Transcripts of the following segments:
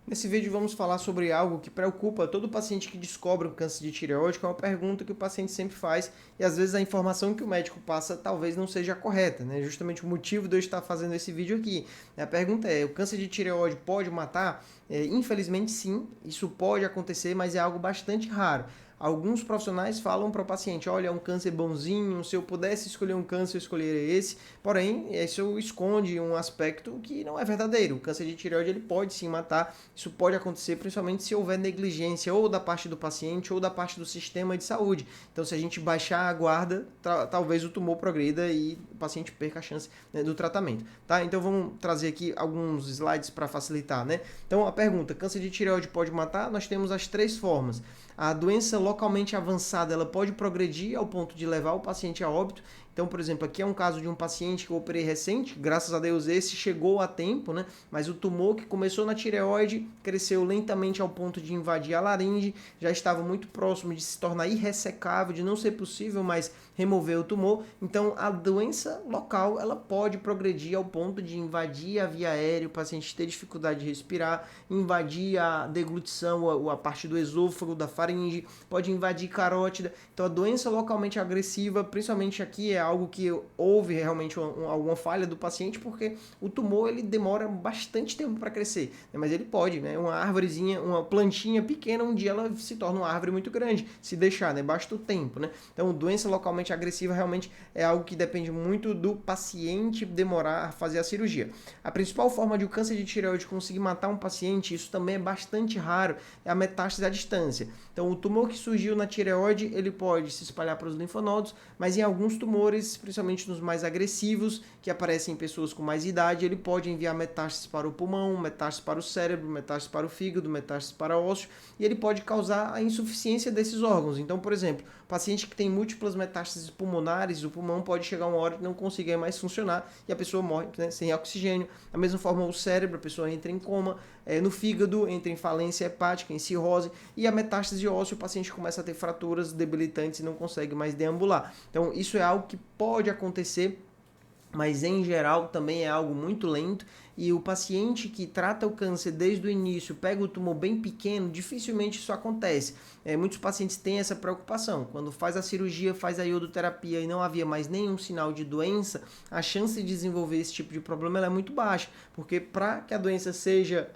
Nesse vídeo vamos falar sobre algo que preocupa todo paciente que descobre um câncer de tireoide, que é uma pergunta que o paciente sempre faz e às vezes a informação que o médico passa talvez não seja correta, né? Justamente o motivo de eu estar fazendo esse vídeo aqui. A pergunta é, o câncer de tireoide pode matar? Infelizmente sim, isso pode acontecer, mas é algo bastante raro. Alguns profissionais falam para o paciente, olha, é um câncer bonzinho, se eu pudesse escolher um câncer, eu escolheria esse. Porém, isso esconde um aspecto que não é verdadeiro. O câncer de tireoide ele pode sim matar. Isso pode acontecer principalmente se houver negligência ou da parte do paciente ou da parte do sistema de saúde. Então, se a gente baixar a guarda, talvez o tumor progrida e o paciente perca a chance, né, do tratamento. Tá? Então, vamos trazer aqui alguns slides para facilitar, né? Então, a pergunta, câncer de tireoide pode matar? Nós temos as três formas. A doença localmente avançada ela pode progredir ao ponto de levar o paciente a óbito. Então, por exemplo, aqui é um caso de um paciente que eu operei recente, graças a Deus esse chegou a tempo, né? Mas o tumor que começou na tireoide cresceu lentamente ao ponto de invadir a laringe, já estava muito próximo de se tornar irressecável, de não ser possível mais remover o tumor. Então, a doença local ela pode progredir ao ponto de invadir a via aérea, o paciente ter dificuldade de respirar, invadir a deglutição, a parte do esôfago, da faringe, pode invadir carótida. Então, a doença localmente agressiva, principalmente aqui, é algo que houve realmente alguma falha do paciente, porque o tumor ele demora bastante tempo para crescer, né? Mas ele pode, né? Uma árvorezinha, uma plantinha pequena, um dia ela se torna uma árvore muito grande, se deixar, né? Basta o tempo, né? Então, doença localmente agressiva realmente é algo que depende muito do paciente demorar a fazer a cirurgia. A principal forma de o câncer de tireoide conseguir matar um paciente, isso também é bastante raro, é a metástase à distância. Então, o tumor que surgiu na tireoide, ele pode se espalhar para os linfonodos, mas em alguns tumores, principalmente nos mais agressivos, que aparecem em pessoas com mais idade, ele pode enviar metástases para o pulmão, metástases para o cérebro, metástases para o fígado, metástases para o ósseo, e ele pode causar a insuficiência desses órgãos. Então, por exemplo, paciente que tem múltiplas metástases pulmonares, o pulmão pode chegar uma hora que não consiga mais funcionar e a pessoa morre, né, sem oxigênio. Da mesma forma, o cérebro, a pessoa entra em coma, no fígado, entra em falência hepática, em cirrose, e a metástase óssea, o paciente começa a ter fraturas debilitantes e não consegue mais deambular. Então, isso é algo que pode acontecer, mas em geral também é algo muito lento, e o paciente que trata o câncer desde o início, pega o tumor bem pequeno, dificilmente isso acontece. Muitos pacientes têm essa preocupação. Quando faz a cirurgia, faz a iodoterapia e não havia mais nenhum sinal de doença, a chance de desenvolver esse tipo de problema é muito baixa, porque para que a doença seja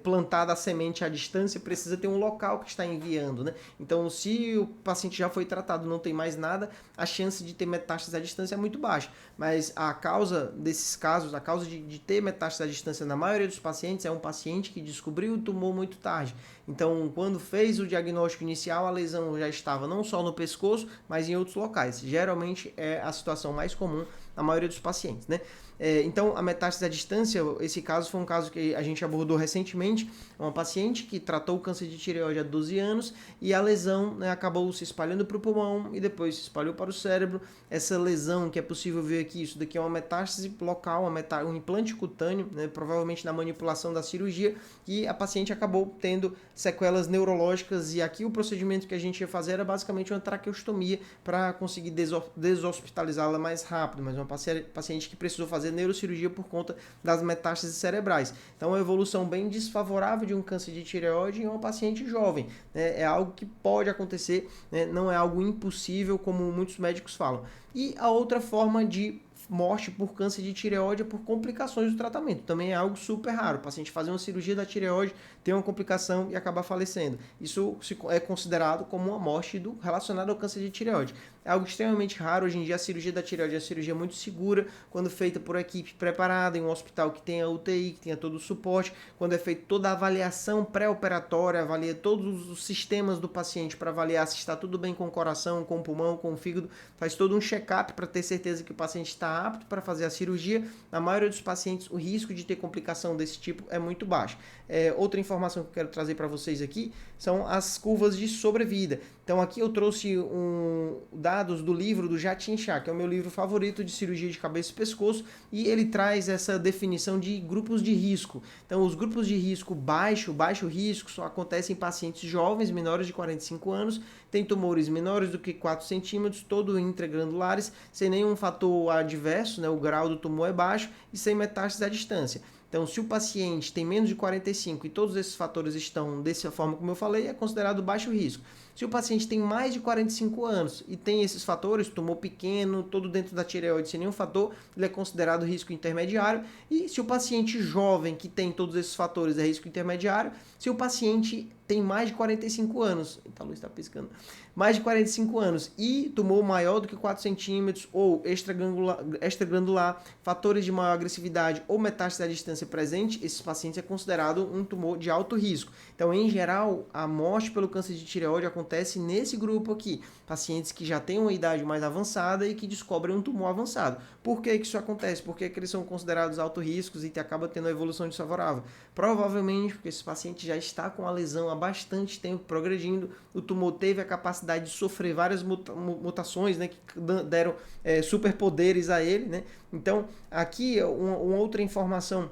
plantada a semente à distância, precisa ter um local que está enviando, né? Então, se o paciente já foi tratado e não tem mais nada, a chance de ter metástase à distância é muito baixa. Mas a causa desses casos, a causa de ter metástase à distância na maioria dos pacientes é um paciente que descobriu o tumor muito tarde. Então, quando fez o diagnóstico inicial, a lesão já estava não só no pescoço, mas em outros locais. Geralmente é a situação mais comum na maioria dos pacientes, né? Então, a metástase à distância, esse caso foi um caso que a gente abordou recentemente, uma paciente que tratou o câncer de tireoide há 12 anos e a lesão, né, acabou se espalhando para o pulmão e depois se espalhou para o cérebro. Essa lesão que é possível ver aqui, isso daqui é uma metástase local, um implante cutâneo, né, provavelmente na manipulação da cirurgia, e a paciente acabou tendo sequelas neurológicas, e aqui o procedimento que a gente ia fazer era basicamente uma traqueostomia para conseguir deshospitalizá-la mais rápido, mas uma paciente que precisou fazer neurocirurgia por conta das metástases cerebrais. Então, é uma evolução bem desfavorável de um câncer de tireoide em uma paciente jovem, né? É algo que pode acontecer, né? Não é algo impossível, como muitos médicos falam. E a outra forma de morte por câncer de tireoide é por complicações do tratamento. Também é algo super raro. O paciente fazer uma cirurgia da tireoide, ter uma complicação e acabar falecendo. Isso é considerado como uma morte relacionada ao câncer de tireoide. É algo extremamente raro. Hoje em dia, a cirurgia da tireoide é uma cirurgia muito segura, quando feita por equipe preparada, em um hospital que tenha UTI, que tenha todo o suporte, quando é feita toda a avaliação pré-operatória, avalia todos os sistemas do paciente para avaliar se está tudo bem com o coração, com o pulmão, com o fígado, faz todo um check-up para ter certeza que o paciente está apto para fazer a cirurgia. Na maioria dos pacientes, o risco de ter complicação desse tipo é muito baixo. Outra informação que eu quero trazer para vocês aqui são as curvas de sobrevida. Então, aqui eu trouxe dados do livro do Jatin Shah, que é o meu livro favorito de cirurgia de cabeça e pescoço, e ele traz essa definição de grupos de risco. Então, os grupos de risco baixo risco, só acontecem em pacientes jovens, menores de 45 anos, tem tumores menores do que 4 centímetros, todo intragranulares, sem nenhum fator adverso, né? O grau do tumor é baixo e sem metástase à distância. Então, se o paciente tem menos de 45 e todos esses fatores estão dessa forma como eu falei, é considerado baixo risco. Se o paciente tem mais de 45 anos e tem esses fatores, tumor pequeno, todo dentro da tireoide sem nenhum fator, ele é considerado risco intermediário. E se o paciente jovem que tem todos esses fatores é risco intermediário, se o paciente tem mais de 45 anos, a luz está piscando, mais de 45 anos e tumor maior do que 4 centímetros ou extragranular, fatores de maior agressividade ou metástase à distância presente, esses pacientes é considerado um tumor de alto risco. Então, em geral, a morte pelo câncer de tireoide acontece nesse grupo aqui, pacientes que já têm uma idade mais avançada e que descobrem um tumor avançado. Por que isso acontece? Por que eles são considerados alto riscos e acaba tendo uma evolução desfavorável? Provavelmente porque esse paciente já está com a lesão há bastante tempo progredindo, o tumor teve a capacidade de sofrer várias mutações, né, que deram superpoderes a ele, né? Então, aqui uma outra informação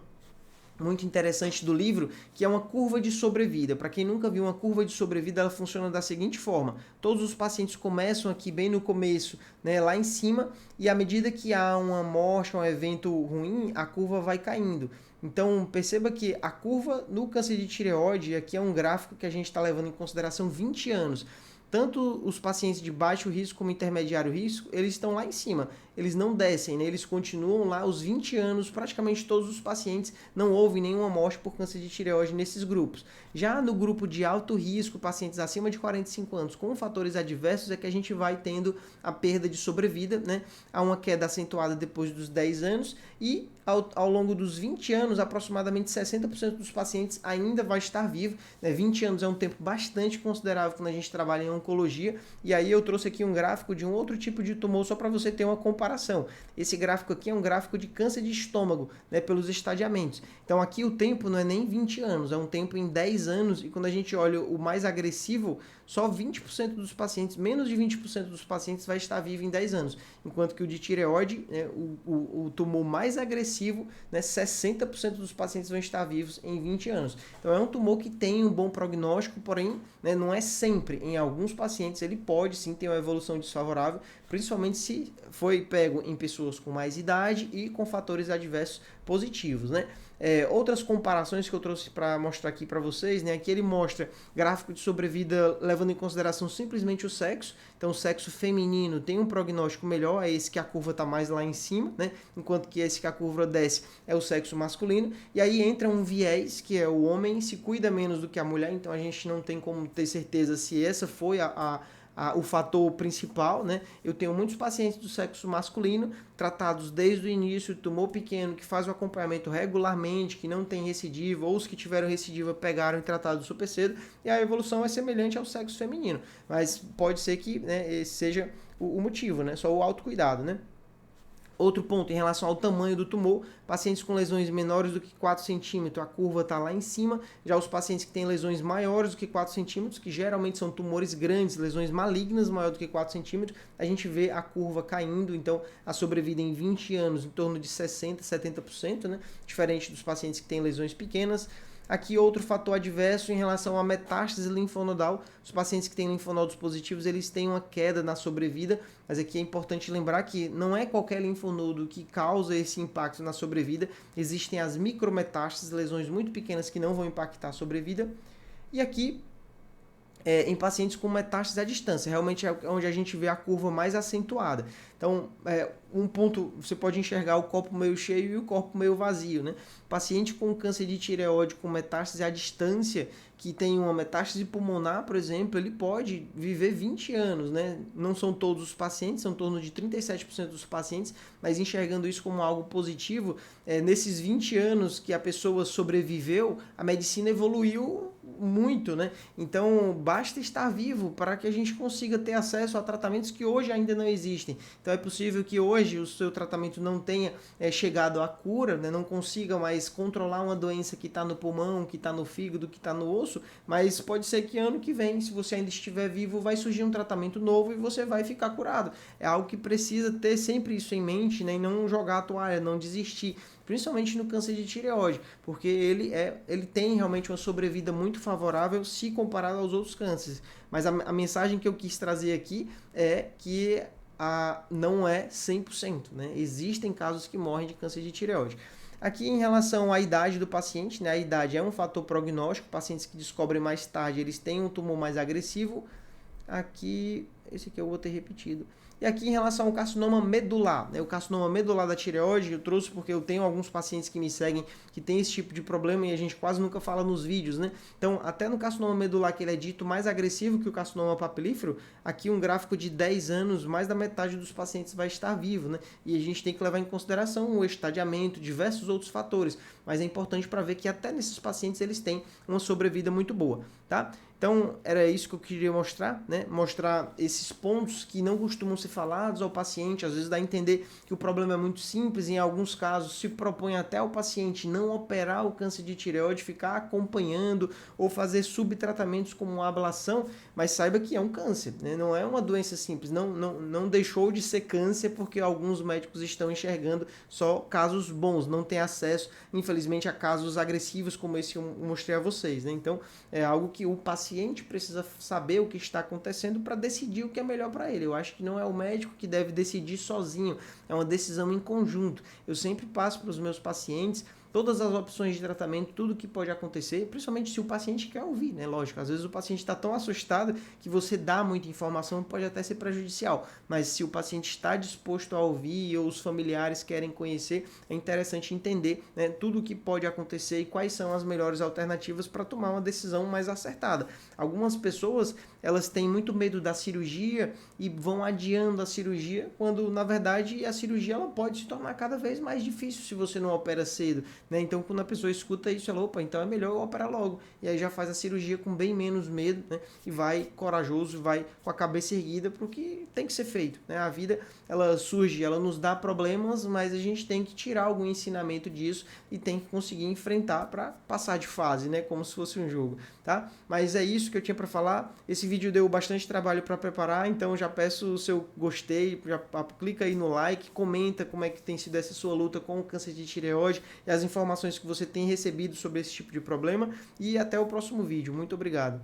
muito interessante do livro, que é uma curva de sobrevida. Para quem nunca viu uma curva de sobrevida, ela funciona da seguinte forma: todos os pacientes começam aqui bem no começo, né, lá em cima, e à medida que há uma morte, um evento ruim, a curva vai caindo. Então, perceba que a curva no câncer de tireoide, aqui é um gráfico que a gente está levando em consideração 20 anos. Tanto os pacientes de baixo risco como intermediário risco, eles estão lá em cima. Eles não descem, né? Eles continuam lá os 20 anos, praticamente todos os pacientes, não houve nenhuma morte por câncer de tireoide nesses grupos. Já no grupo de alto risco, pacientes acima de 45 anos com fatores adversos, é que a gente vai tendo a perda de sobrevida, né? Há uma queda acentuada depois dos 10 anos e ao longo dos 20 anos, aproximadamente 60% dos pacientes ainda vai estar vivo, né? 20 anos é um tempo bastante considerável quando a gente trabalha em oncologia, e aí eu trouxe aqui um gráfico de um outro tipo de tumor só para você ter uma comparação. Esse gráfico aqui é um gráfico de câncer de estômago, né, pelos estadiamentos. Então aqui o tempo não é nem 20 anos, é um tempo em 10 anos, e quando a gente olha o mais agressivo, só 20% dos pacientes, menos de 20% dos pacientes vai estar vivo em 10 anos, enquanto que o de tireoide, né, o tumor mais agressivo, né, 60% dos pacientes vão estar vivos em 20 anos. Então é um tumor que tem um bom prognóstico, porém, né, não é sempre. Em alguns pacientes ele pode sim ter uma evolução desfavorável, principalmente se foi pego em pessoas com mais idade e com fatores adversos positivos, né? Outras comparações que eu trouxe para mostrar aqui para vocês, né? Aqui ele mostra gráfico de sobrevida levando em consideração simplesmente o sexo. Então, o sexo feminino tem um prognóstico melhor, é esse que a curva está mais lá em cima, né? Enquanto que esse que a curva desce é o sexo masculino. E aí entra um viés, que é o homem se cuida menos do que a mulher, então a gente não tem como ter certeza se essa foi o fator principal, né? Eu tenho muitos pacientes do sexo masculino tratados desde o início, tumor pequeno, que faz o acompanhamento regularmente, que não tem recidiva, ou os que tiveram recidiva pegaram e trataram super cedo, e a evolução é semelhante ao sexo feminino, mas pode ser que, né, esse seja o motivo, né? Só o autocuidado, né? Outro ponto, em relação ao tamanho do tumor, pacientes com lesões menores do que 4 centímetros, a curva está lá em cima. Já os pacientes que têm lesões maiores do que 4 centímetros, que geralmente são tumores grandes, lesões malignas maior do que 4 centímetros, a gente vê a curva caindo. Então, a sobrevida em 20 anos em torno de 60%, 70%, né? Diferente dos pacientes que têm lesões pequenas. Aqui outro fator adverso em relação à metástase linfonodal. Os pacientes que têm linfonodos positivos, eles têm uma queda na sobrevida, mas aqui é importante lembrar que não é qualquer linfonodo que causa esse impacto na sobrevida. Existem as micrometástases, lesões muito pequenas que não vão impactar a sobrevida. E aqui, em pacientes com metástase à distância, realmente é onde a gente vê a curva mais acentuada. Então, um ponto, você pode enxergar o copo meio cheio e o copo meio vazio, né? Paciente com câncer de tireoide com metástase à distância, que tem uma metástase pulmonar, por exemplo, ele pode viver 20 anos, né? Não são todos os pacientes, são em torno de 37% dos pacientes, mas enxergando isso como algo positivo, nesses 20 anos que a pessoa sobreviveu, a medicina evoluiu muito, né? Então, basta estar vivo para que a gente consiga ter acesso a tratamentos que hoje ainda não existem. Então, é possível que hoje o seu tratamento não tenha chegado à cura, né? Não consiga mais controlar uma doença que está no pulmão, que está no fígado, que está no osso, mas pode ser que ano que vem, se você ainda estiver vivo, vai surgir um tratamento novo e você vai ficar curado. É algo que precisa ter sempre isso em mente, né? E não jogar a toalha, não desistir. Principalmente no câncer de tireoide, porque ele tem realmente uma sobrevida muito favorável se comparado aos outros cânceres. Mas a mensagem que eu quis trazer aqui é que não é 100%, né? Existem casos que morrem de câncer de tireoide. Aqui em relação à idade do paciente, né, a idade é um fator prognóstico, pacientes que descobrem mais tarde, eles têm um tumor mais agressivo. Aqui, esse aqui eu vou ter repetido. E aqui em relação ao carcinoma medular, né? O carcinoma medular da tireoide eu trouxe porque eu tenho alguns pacientes que me seguem que tem esse tipo de problema e a gente quase nunca fala nos vídeos, né? Então, até no carcinoma medular, que ele é dito mais agressivo que o carcinoma papilífero, aqui um gráfico de 10 anos, mais da metade dos pacientes vai estar vivo, né? E a gente tem que levar em consideração o estadiamento, diversos outros fatores, mas é importante para ver que até nesses pacientes eles têm uma sobrevida muito boa, tá? Então, era isso que eu queria mostrar, né? Mostrar esses pontos que não costumam ser falados ao paciente, às vezes dá a entender que o problema é muito simples, em alguns casos se propõe até ao paciente não operar o câncer de tireoide, ficar acompanhando ou fazer subtratamentos como a ablação, mas saiba que é um câncer, né? Não é uma doença simples, não deixou de ser câncer porque alguns médicos estão enxergando só casos bons, não tem acesso, infelizmente, a casos agressivos como esse que eu mostrei a vocês, né? Então, é algo que o paciente precisa saber o que está acontecendo para decidir o que é melhor para ele. Eu acho que não é o médico que deve decidir sozinho, é uma decisão em conjunto. Eu sempre passo para os meus pacientes todas as opções de tratamento, tudo que pode acontecer, principalmente se o paciente quer ouvir, né? Lógico, às vezes o paciente está tão assustado que você dá muita informação pode até ser prejudicial, mas se o paciente está disposto a ouvir ou os familiares querem conhecer, é interessante entender, né, tudo o que pode acontecer e quais são as melhores alternativas para tomar uma decisão mais acertada. Algumas pessoas, elas têm muito medo da cirurgia e vão adiando a cirurgia, quando na verdade a cirurgia ela pode se tornar cada vez mais difícil se você não opera cedo, né? Então quando a pessoa escuta isso, ela, opa, então é melhor eu operar logo, e aí já faz a cirurgia com bem menos medo, né? E vai corajoso, vai com a cabeça erguida para o que tem que ser feito, né? A vida, ela surge, ela nos dá problemas, mas a gente tem que tirar algum ensinamento disso e tem que conseguir enfrentar para passar de fase, né? Como se fosse um jogo, tá? Mas é isso que eu tinha para falar. Esse vídeo deu bastante trabalho para preparar, então já peço o seu gostei, já clica aí no like, comenta como é que tem sido essa sua luta com o câncer de tireoide e as informações que você tem recebido sobre esse tipo de problema, e até o próximo vídeo. Muito obrigado.